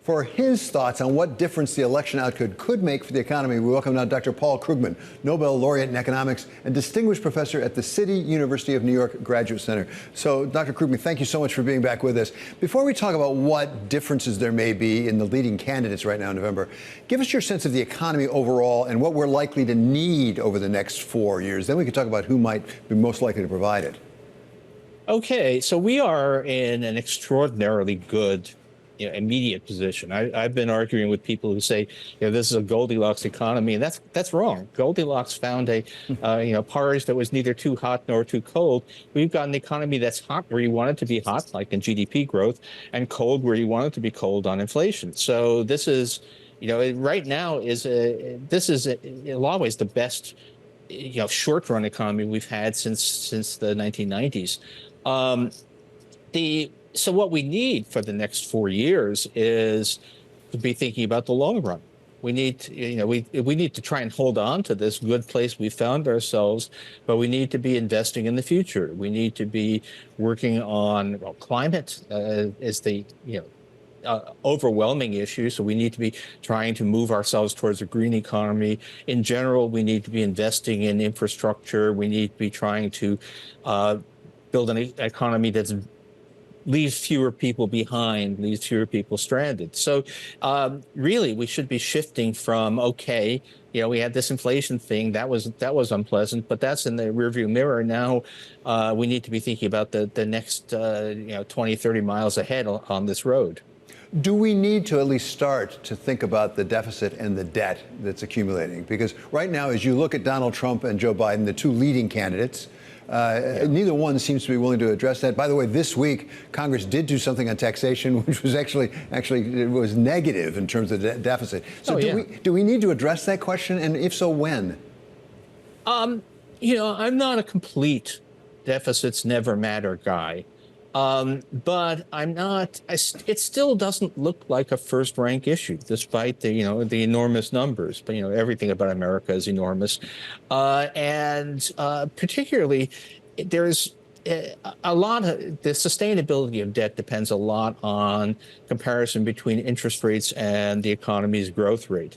For his thoughts on what difference the election outcome could make for the economy, we welcome now Dr. Paul Krugman, Nobel Laureate in economics and distinguished professor at the City University of New York Graduate Center. So, Dr. Krugman, thank you so much for being back with us. Before we talk about what differences there may be in the leading candidates right now in November, give us your sense of the economy overall and what we're likely to need over the next 4 years. Then we can talk about who might be most likely to provide it. Okay, so we are in an extraordinarily good immediate position. I've been arguing with people who say, this is a Goldilocks economy, and that's wrong. Goldilocks found a, porridge that was neither too hot nor too cold. We've got an economy that's hot where you want it to be hot, like in GDP growth, and cold where you want it to be cold on inflation. So this is, right now this is in a lot of ways the best, short-run economy we've had since the 1990s. So what we need for the next 4 years is to be thinking about the long run. We need to, we need to try and hold on to this good place we found ourselves, but we need to be investing in the future. We need to be working on climate is the overwhelming issue. So we need to be trying to move ourselves towards a green economy. In general, we need to be investing in infrastructure. We need to be trying to build an economy that's leaves fewer people behind, leaves fewer people stranded. So really, we should be shifting from, okay, we had this inflation thing, that was unpleasant, but that's in the rearview mirror. Now we need to be thinking about the next 20, 30 miles ahead on this road. Do we need to at least start to think about the deficit and the debt that's accumulating? Because right now, as you look at Donald Trump and Joe Biden, the two leading candidates, neither one seems to be willing to address that. By the way, this week, Congress did do something on taxation, which was actually it was negative in terms of the deficit. So do we need to address that question? And if so, when? I'm not a complete deficits never matter guy. But I'm not. It still doesn't look like a first-rank issue, despite the the enormous numbers. But everything about America is enormous, and particularly there's a lot of the sustainability of debt depends a lot on comparison between interest rates and the economy's growth rate.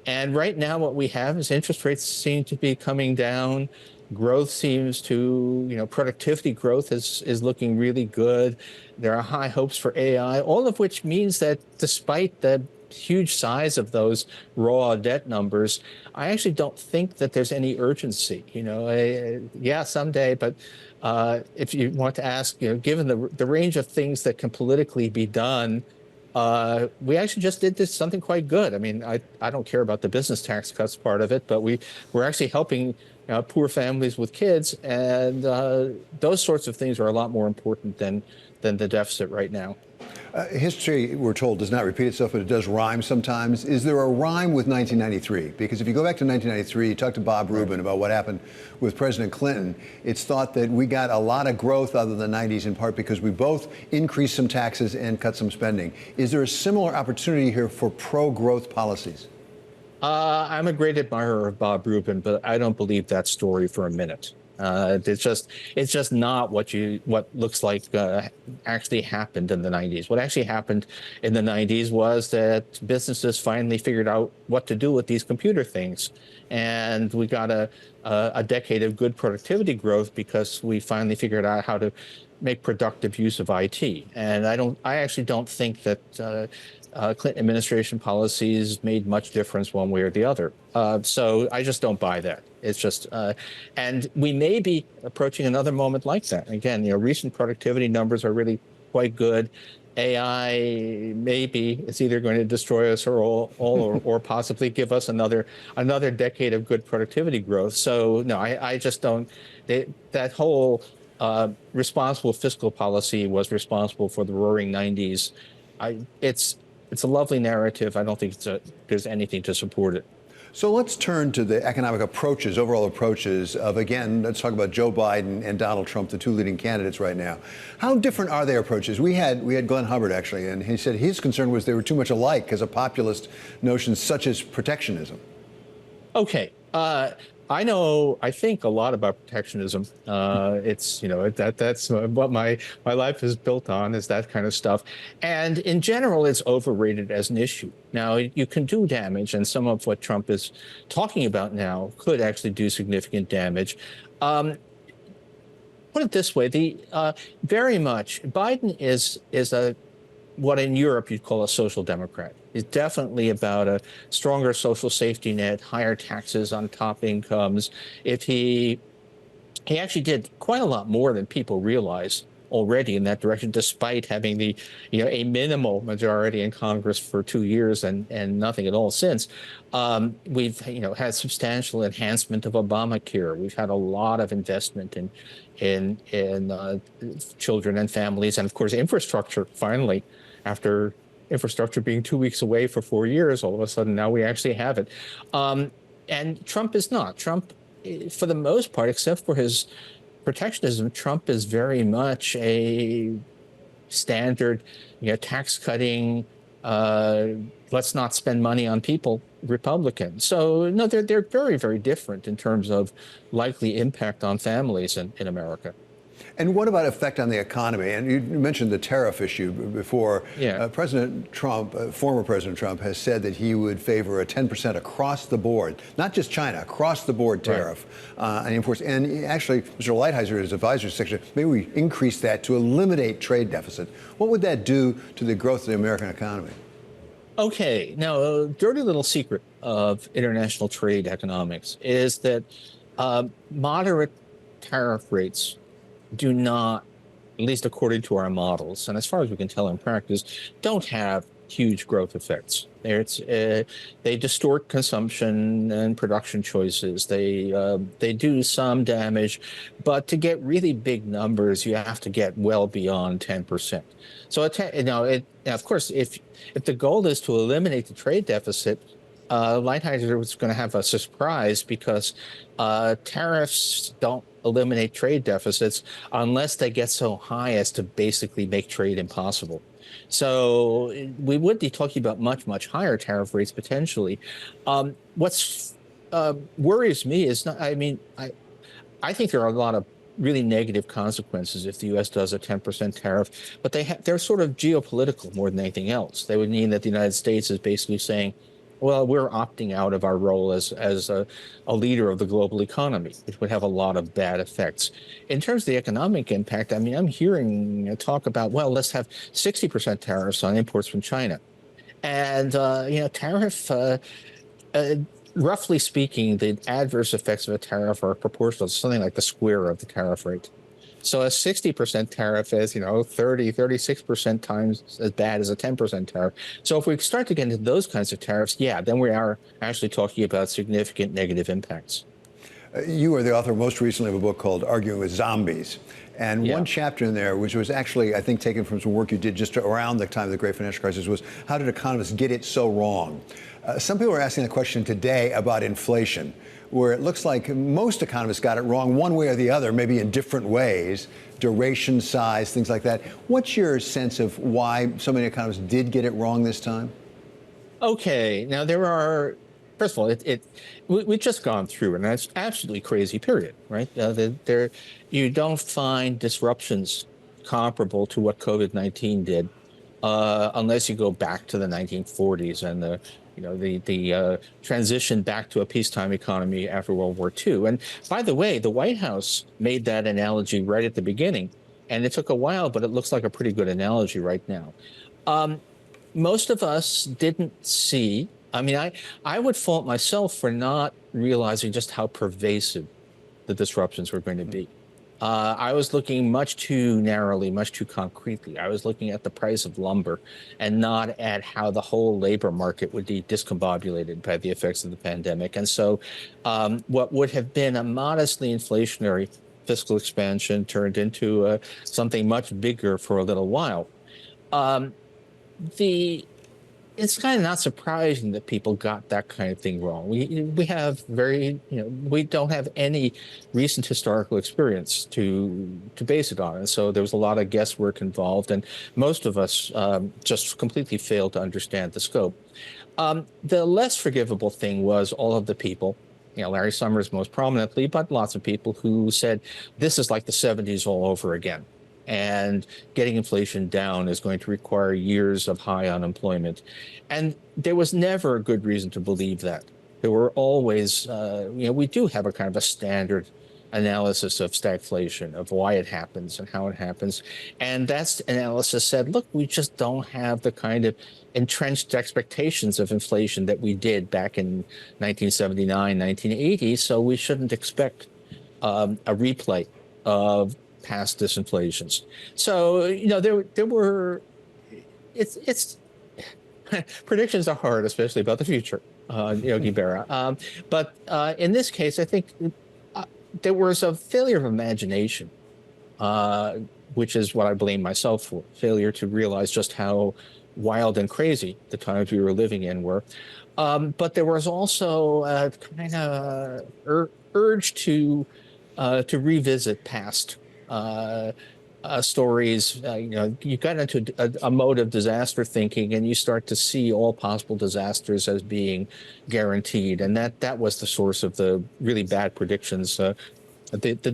And right now, what we have is interest rates seem to be coming down. Growth seems to, productivity growth is looking really good. There are high hopes for AI, all of which means that despite the huge size of those raw debt numbers, I actually don't think that there's any urgency. Yeah, someday, but if you want to ask, given the range of things that can politically be done, we actually just did something quite good. I mean, I don't care about the business tax cuts part of it, but we're actually helping poor families with kids, and those sorts of things are a lot more important than the deficit right now. History, we're told, does not repeat itself, but it does rhyme sometimes. Is there a rhyme with 1993? Because if you go back to 1993, you talk to Bob Rubin about what happened with President Clinton. It's thought that we got a lot of growth out of the 90s in part because we both increased some taxes and cut some spending. Is there a similar opportunity here for pro-growth policies? I'm a great admirer of Bob Rubin, but I don't believe that story for a minute. It's just not what looks like actually happened in the 90s. What actually happened in the 90s was that businesses finally figured out what to do with these computer things, and we got a decade of good productivity growth because we finally figured out how to make productive use of IT. And I actually don't think that Clinton administration policies made much difference one way or the other. So I just don't buy that. It's just, and we may be approaching another moment like that. Again, recent productivity numbers are really quite good. AI maybe it's either going to destroy us or possibly give us another decade of good productivity growth. So no, I just don't. That whole responsible fiscal policy was responsible for the roaring 90s. It's a lovely narrative. I don't think there's anything to support it. So let's turn to the economic approaches, overall approaches of, again, let's talk about Joe Biden and Donald Trump, the two leading candidates right now. How different are their approaches? We had Glenn Hubbard, actually, and he said his concern was they were too much alike because of populist notions such as protectionism. Okay. I think a lot about protectionism. It's, that's what my life is built on, is that kind of stuff. And in general, it's overrated as an issue. Now, you can do damage, and some of what Trump is talking about now could actually do significant damage. Um, Put it this way: the very much Biden is a what in Europe you'd call a social democrat. It's definitely about a stronger social safety net, higher taxes on top incomes. If he actually did quite a lot more than people realize already in that direction, despite having a minimal majority in Congress for 2 years and nothing at all since. We've, had substantial enhancement of Obamacare. We've had a lot of investment in children and families, and of course infrastructure. Finally, after infrastructure being 2 weeks away for 4 years, all of a sudden now we actually have it. And Trump is not. Trump, for the most part, except for his protectionism, Trump is very much a standard, tax cutting, let's not spend money on people Republican. So no, they're very, very different in terms of likely impact on families in America. And what about effect on the economy? And you mentioned the tariff issue before. Yeah. President Trump, former President Trump, has said that he would favor a 10% across the board, not just China, across the board tariff. Right. And actually, Mr. Lighthizer, his advisory secretary, maybe we increase that to eliminate trade deficit. What would that do to the growth of the American economy? Okay, now a dirty little secret of international trade economics is that moderate tariff rates do not, at least according to our models, and as far as we can tell in practice, don't have huge growth effects. They distort consumption and production choices. They do some damage, but to get really big numbers, you have to get well beyond 10%. So of course, if the goal is to eliminate the trade deficit, Lighthizer was going to have a surprise, because tariffs don't eliminate trade deficits unless they get so high as to basically make trade impossible. So we would be talking about much, much higher tariff rates potentially. What's worries me is not, I think there are a lot of really negative consequences if the U.S. does a 10% tariff, but they're sort of geopolitical more than anything else. They would mean that the United States is basically saying, well, we're opting out of our role as a leader of the global economy. It would have a lot of bad effects. In terms of the economic impact, I'm hearing talk about, well, let's have 60% tariffs on imports from China. And, roughly speaking, the adverse effects of a tariff are proportional to something like the square of the tariff rate. So a 60% tariff is, 36% times as bad as a 10% tariff. So if we start to get into those kinds of tariffs, then we are actually talking about significant negative impacts. You are the author most recently of a book called Arguing with Zombies. And one chapter in there, which was actually, I think, taken from some work you did just around the time of the Great Financial Crisis, was how did economists get it so wrong? Some people are asking the question today about inflation, where it looks like most economists got it wrong one way or the other, maybe in different ways, duration, size, things like that. What's your sense of why so many economists did get it wrong this time? Okay, now first of all, we've just gone through an absolutely crazy period, right? You don't find disruptions comparable to what COVID-19 did, unless you go back to the 1940s and the transition back to a peacetime economy after World War II. And by the way, the White House made that analogy right at the beginning, and it took a while, but it looks like a pretty good analogy right now. Most of us didn't see. I would fault myself for not realizing just how pervasive the disruptions were going to be. I was looking much too narrowly, much too concretely. I was looking at the price of lumber and not at how the whole labor market would be discombobulated by the effects of the pandemic. And so what would have been a modestly inflationary fiscal expansion turned into something much bigger for a little while. It's kind of not surprising that people got that kind of thing wrong. We have we don't have any recent historical experience to base it on, and so there was a lot of guesswork involved, and most of us just completely failed to understand the scope. The less forgivable thing was all of the people Larry Summers most prominently, but lots of people who said this is like the 70s all over again. And getting inflation down is going to require years of high unemployment. And there was never a good reason to believe that. There were always, we do have a kind of a standard analysis of stagflation, of why it happens and how it happens. And that analysis said, look, we just don't have the kind of entrenched expectations of inflation that we did back in 1979, 1980. So we shouldn't expect a replay of past disinflations. So, there were, it's predictions are hard, especially about the future, Yogi Berra. But in this case, I think there was a failure of imagination, which is what I blame myself for, failure to realize just how wild and crazy the times we were living in were. But there was also a kind of urge to revisit past stories. You got into a mode of disaster thinking, and you start to see all possible disasters as being guaranteed, and that was the source of the really bad predictions, the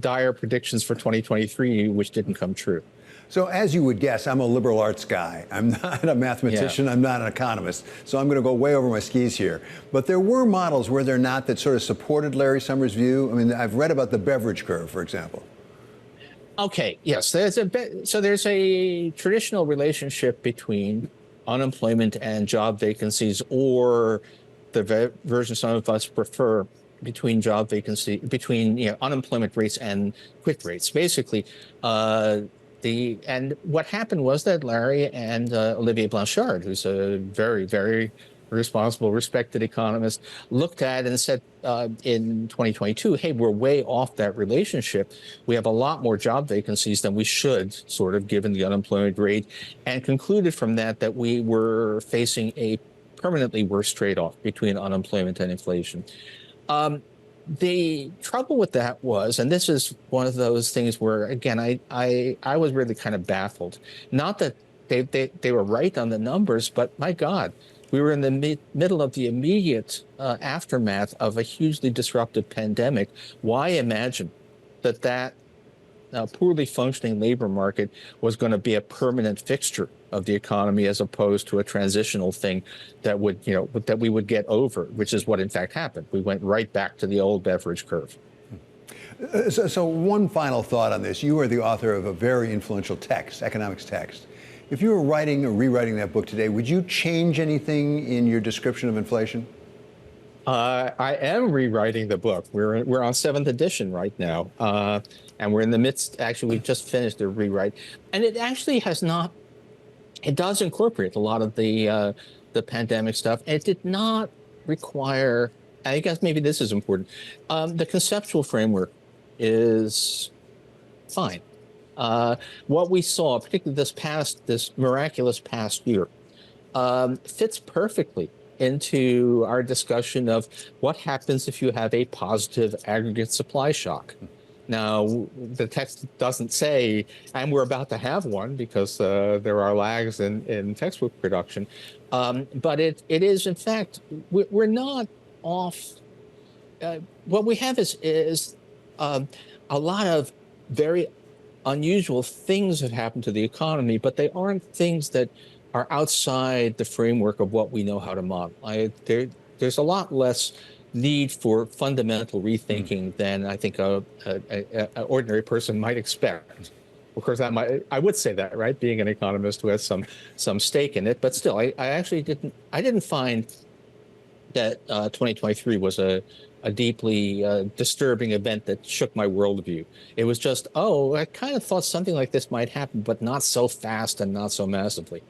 dire predictions for 2023, which didn't come true. So as you would guess, I'm a liberal arts guy. I'm not a mathematician. Yeah. I'm not an economist. So I'm going to go way over my skis here. But there were models, were there not, that sort of supported Larry Summers' view? I mean, I've read about the beverage curve, for example. Okay, yes. There's a traditional relationship between unemployment and job vacancies, or the version some of us prefer, between unemployment rates and quit rates. Basically, and what happened was that Larry and Olivier Blanchard, who's a very, very responsible, respected economist, looked at and said in 2022, hey, we're way off that relationship. We have a lot more job vacancies than we should, sort of, given the unemployment rate, and concluded from that we were facing a permanently worse trade-off between unemployment and inflation. The trouble with that was, and this is one of those things where, again, I was really kind of baffled. Not that they were right on the numbers, but my God, we were in the middle of the immediate aftermath of a hugely disruptive pandemic. Why imagine that poorly functioning labor market was going to be a permanent fixture of the economy, as opposed to a transitional thing that we would get over, which is what in fact happened. We went right back to the old beverage curve. So one final thought on this. You are the author of a very influential text, economics text. If you were writing or rewriting that book today, would you change anything in your description of inflation? I am rewriting the book. We're on 7th edition right now, and we're in the midst. Actually, we've just finished the rewrite, and it actually has not. It does incorporate a lot of the pandemic stuff. It did not require. I guess maybe this is important. The conceptual framework is fine. What we saw, particularly this miraculous past year, fits perfectly into our discussion of what happens if you have a positive aggregate supply shock. Now, the text doesn't say, and we're about to have one, because there are lags in textbook production, but it is, in fact, we're not off. What we have is a lot of very unusual things that happen to the economy, but they aren't things that are outside the framework of what we know how to model. There's a lot less need for fundamental rethinking than I think an ordinary person might expect. Of course, I would say that, right? Being an economist who has some stake in it, but still, I actually didn't find that 2023 was a deeply disturbing event that shook my worldview. It was just, I kind of thought something like this might happen, but not so fast and not so massively.